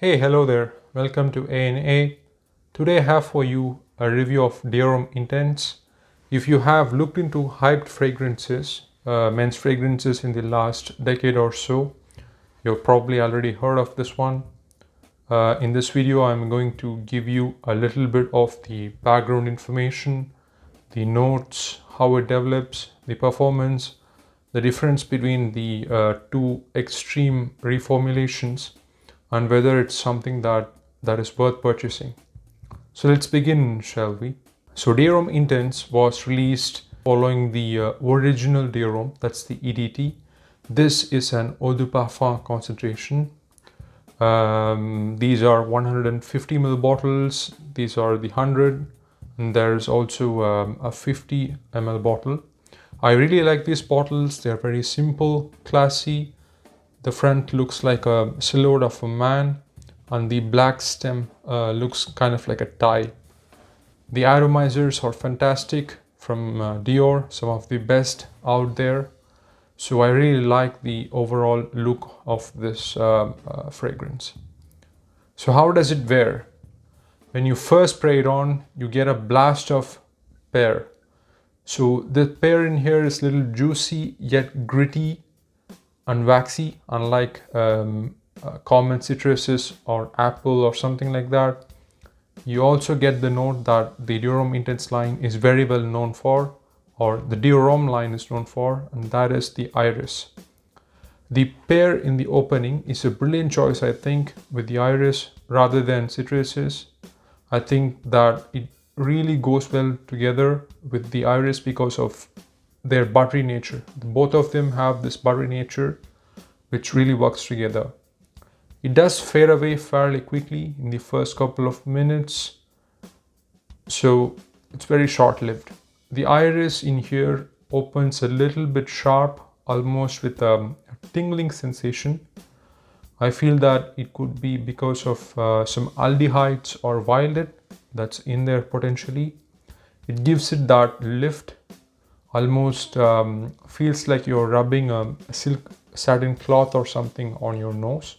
Hey, hello there. Welcome to A&A. Today I have for you a review of Dior Homme Intense. If you have looked into hyped fragrances, men's fragrances in the last decade or so, you've probably already heard of this one. In this video, I'm going to give you a little bit of the background information, the notes, how it develops, the performance, the difference between the two extreme reformulations, and whether it's something that is worth purchasing. So let's begin, shall we? So Dior Homme Intense was released following the original Dior Homme, that's the EDT. This is an eau de parfum concentration. These are 150 ml bottles. These are the 100, and there's also a 50 ml bottle. I really like these bottles. They're very simple, classy. The front looks like a silhouette of a man, and the black stem looks kind of like a tie. The atomizers are fantastic from Dior, some of the best out there. So I really like the overall look of this fragrance. So how does it wear? When you first spray it on, you get a blast of pear. So the pear in here is a little juicy yet gritty and waxy, unlike common citruses or apple or something like that. You also get the note that the Dior Homme Intense line is very well known for, or the Dior Homme line is known for, and that is the iris. The pear in the opening is a brilliant choice, I think, with the iris rather than citruses. I think that it really goes well together with the iris because of their buttery nature. Both of them have this buttery nature which really works together. It does fade away fairly quickly in the first couple of minutes, so it's very short-lived. The iris in here opens a little bit sharp, almost with a tingling sensation. I feel that it could be because of some aldehydes or violet that's in there potentially. It gives it that lift, almost feels like you're rubbing a silk satin cloth or something on your nose.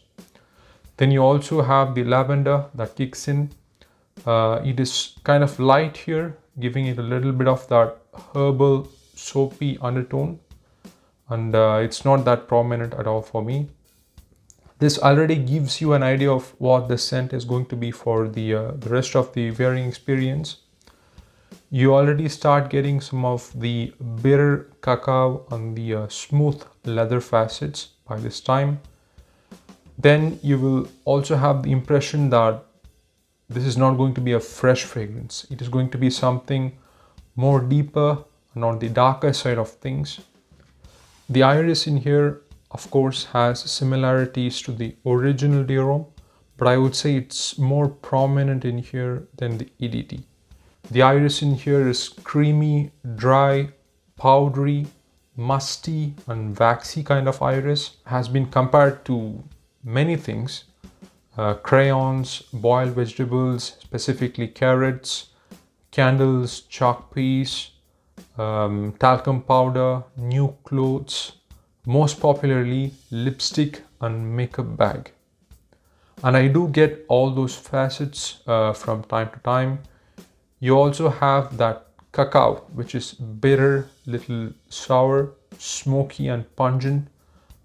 Then you also have the lavender that kicks in. It is kind of light here, giving it a little bit of that herbal soapy undertone, and it's not that prominent at all for me. This already gives you an idea of what the scent is going to be for the rest of the wearing experience. You already start getting some of the bitter cacao and the smooth leather facets by this time. Then you will also have the impression that this is not going to be a fresh fragrance. It is going to be something more deeper and on the darker side of things. The iris in here, of course, has similarities to the original Dior Homme, but I would say it's more prominent in here than the EDT. The iris in here is creamy, dry, powdery, musty, and waxy kind of iris. Has been compared to many things, crayons, boiled vegetables, specifically carrots, candles, chalk piece, talcum powder, new clothes, most popularly lipstick and makeup bag. And I do get all those facets from time to time. You also have that cacao, which is bitter, little sour, smoky and pungent,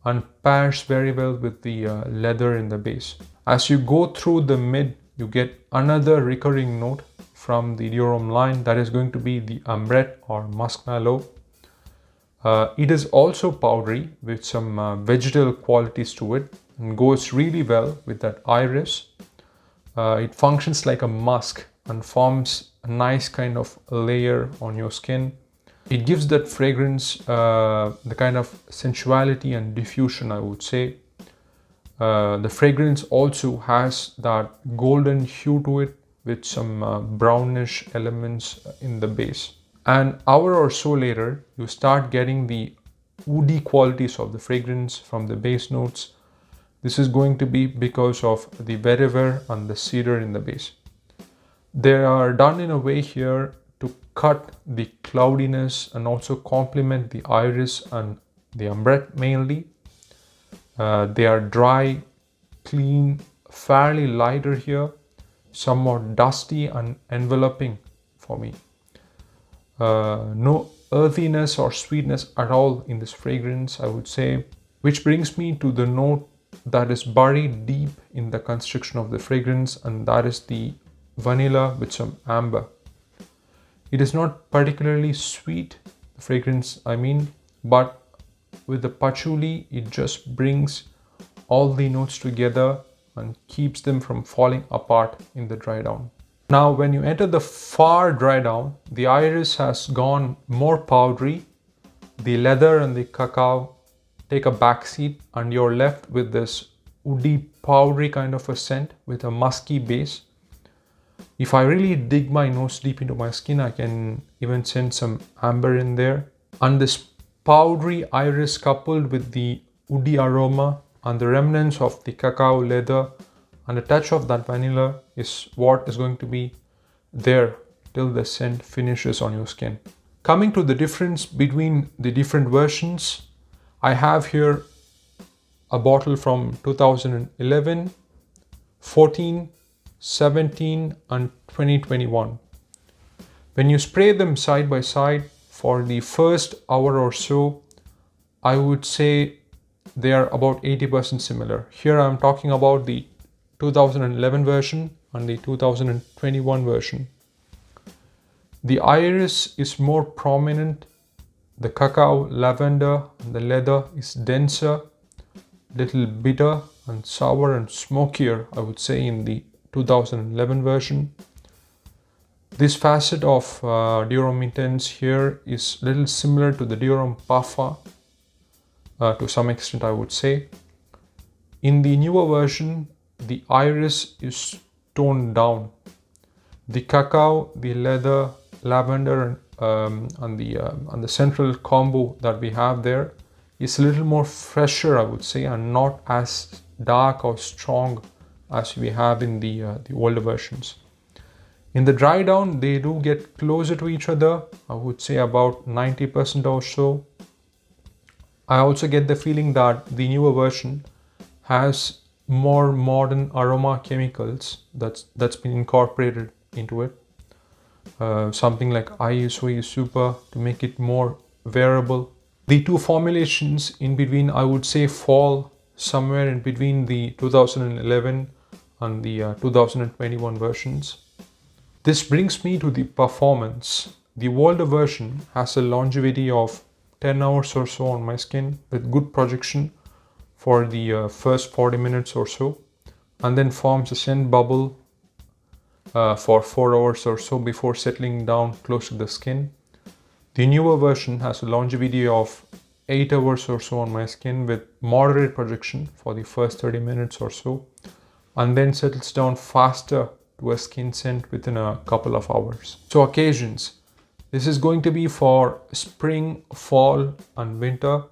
and pairs very well with the leather in the base. As you go through the mid, you get another recurring note from the Dior Homme line, that is going to be the ambrette or muskmallow. It is also powdery with some vegetal qualities to it and goes really well with that iris. It functions like a musk and forms a nice kind of layer on your skin. It gives that fragrance the kind of sensuality and diffusion, I would say. The fragrance also has that golden hue to it with some brownish elements in the base. An hour or so later, you start getting the woody qualities of the fragrance from the base notes. This is going to be because of the vetiver and the cedar in the base. They are done in a way here to cut the cloudiness and also complement the iris and the ambrette mainly. They are dry, clean, fairly lighter here, somewhat dusty and enveloping for me. No earthiness or sweetness at all in this fragrance, I would say, which brings me to the note that is buried deep in the construction of the fragrance, and that is the vanilla with some amber. It is not particularly sweet, the fragrance I mean, but with the patchouli, it just brings all the notes together and keeps them from falling apart in the dry down. Now, when you enter the far dry down, the iris has gone more powdery. The leather and the cacao take a back seat, and you're left with this woody, powdery kind of a scent with a musky base. If I really dig my nose deep into my skin, I can even sense some amber in there. And this powdery iris coupled with the woody aroma and the remnants of the cacao leather and a touch of that vanilla is what is going to be there till the scent finishes on your skin. Coming to the difference between the different versions, I have here a bottle from 2011, 14, 17 and 2021. When you spray them side by side for the first hour or so, I would say they are about 80% similar. Here I'm talking about the 2011 version and the 2021 version. The iris is more prominent, the cacao, lavender and the leather is denser, little bitter and sour and smokier, I would say, in the 2011 version. This facet of Dior Homme Intense here is a little similar to the Dior Homme Parfum to some extent, I would say. In the newer version, the iris is toned down. The cacao, the leather, lavender and the central combo that we have there is a little more fresher, I would say, and not as dark or strong as we have in the older versions. In the dry down, they do get closer to each other, I would say about 90% or so. I also get the feeling that the newer version has more modern aroma chemicals that's been incorporated into it. Something like ISO is super to make it more wearable. The two formulations in between, I would say, fall somewhere in between the 2011 and the 2021 versions. This brings me to the performance. The older version has a longevity of 10 hours or so on my skin with good projection for the first 40 minutes or so, and then forms a scent bubble for 4 hours or so before settling down close to the skin. The newer version has a longevity of 8 hours or so on my skin with moderate projection for the first 30 minutes or so, and then settles down faster to a skin scent within a couple of hours. So occasions. This is going to be for spring, fall and winter.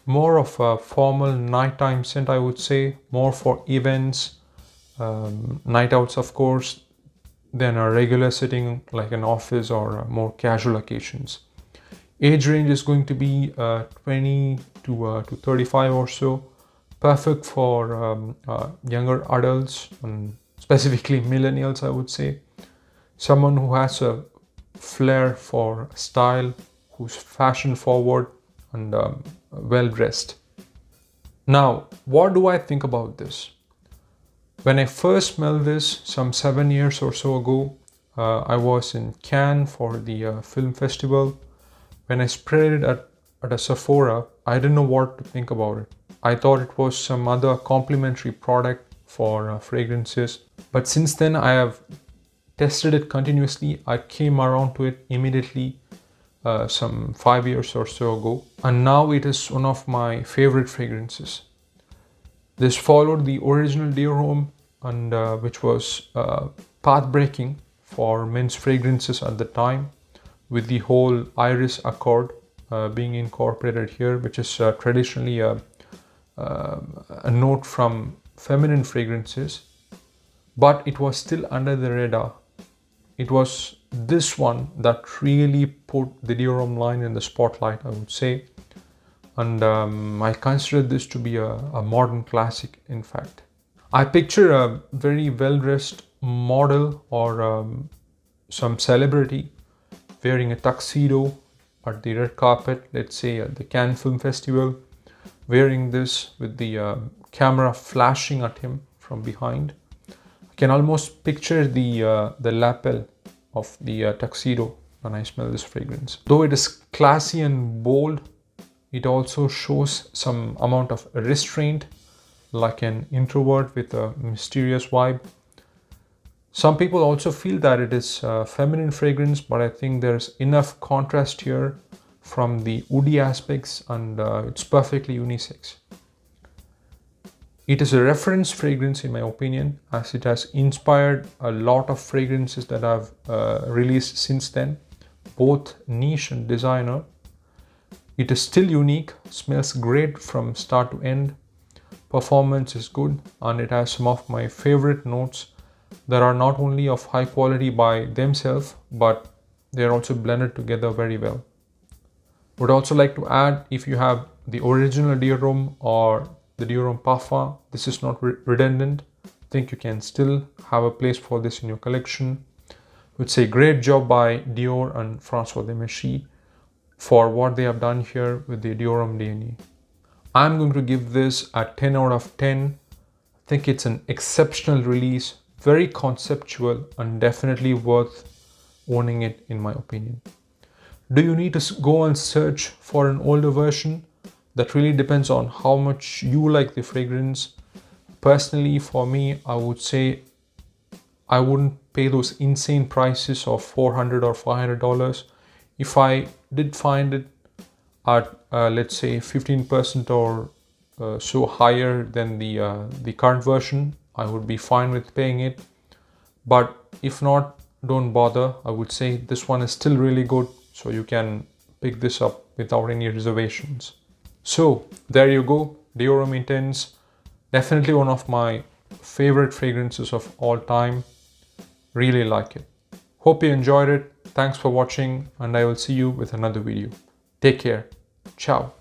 More of a formal nighttime scent, I would say. More for events, night outs of course, than a regular setting like an office or more casual occasions. Age range is going to be 20 to 35 or so. Perfect for younger adults and specifically millennials, I would say. Someone who has a flair for style, who's fashion forward and well dressed. Now, what do I think about this? When I first smelled this some 7 years or so ago, I was in Cannes for the film festival. When I sprayed it at a Sephora, I didn't know what to think about it. I thought it was some other complementary product for fragrances. But since then, I have tested it continuously. I came around to it immediately some 5 years or so ago. And now it is one of my favorite fragrances. This followed the original Dior Homme, and which was path-breaking for men's fragrances at the time, with the whole iris accord being incorporated here, which is traditionally a note from feminine fragrances, but it was still under the radar. It was this one that really put the Dior Homme line in the spotlight, I would say. And I consider this to be a modern classic, in fact. I picture a very well-dressed model or some celebrity wearing a tuxedo at the red carpet, let's say at the Cannes Film Festival, wearing this with the camera flashing at him from behind. I can almost picture the lapel of the tuxedo when I smell this fragrance. Though it is classy and bold, it also shows some amount of restraint, like an introvert with a mysterious vibe. Some people also feel that it is a feminine fragrance, but I think there's enough contrast here from the woody aspects, and it's perfectly unisex. It is a reference fragrance in my opinion, as it has inspired a lot of fragrances that I've released since then, both niche and designer. It is still unique, smells great from start to end, performance is good, and it has some of my favorite notes that are not only of high quality by themselves, but they are also blended together very well. Would also like to add, if you have the original Diorhomme or the Dior Homme Parfum, this is not redundant. I think you can still have a place for this in your collection. Would say great job by Dior and François Demechy for what they have done here with the Dior Homme DNA. I'm going to give this a 10 out of 10. I think it's an exceptional release, very conceptual, and definitely worth owning it in my opinion. Do you need to go and search for an older version? That really depends on how much you like the fragrance. Personally, for me, I would say I wouldn't pay those insane prices of $400 or $500. If I did find it at let's say 15% or so higher than the current version, I would be fine with paying it. But if not, don't bother. I would say this one is still really good, so you can pick this up without any reservations. So there you go, Dior Homme Intense, definitely one of my favorite fragrances of all time. Really like it. Hope you enjoyed it. Thanks for watching, and I will see you with another video. Take care. Ciao.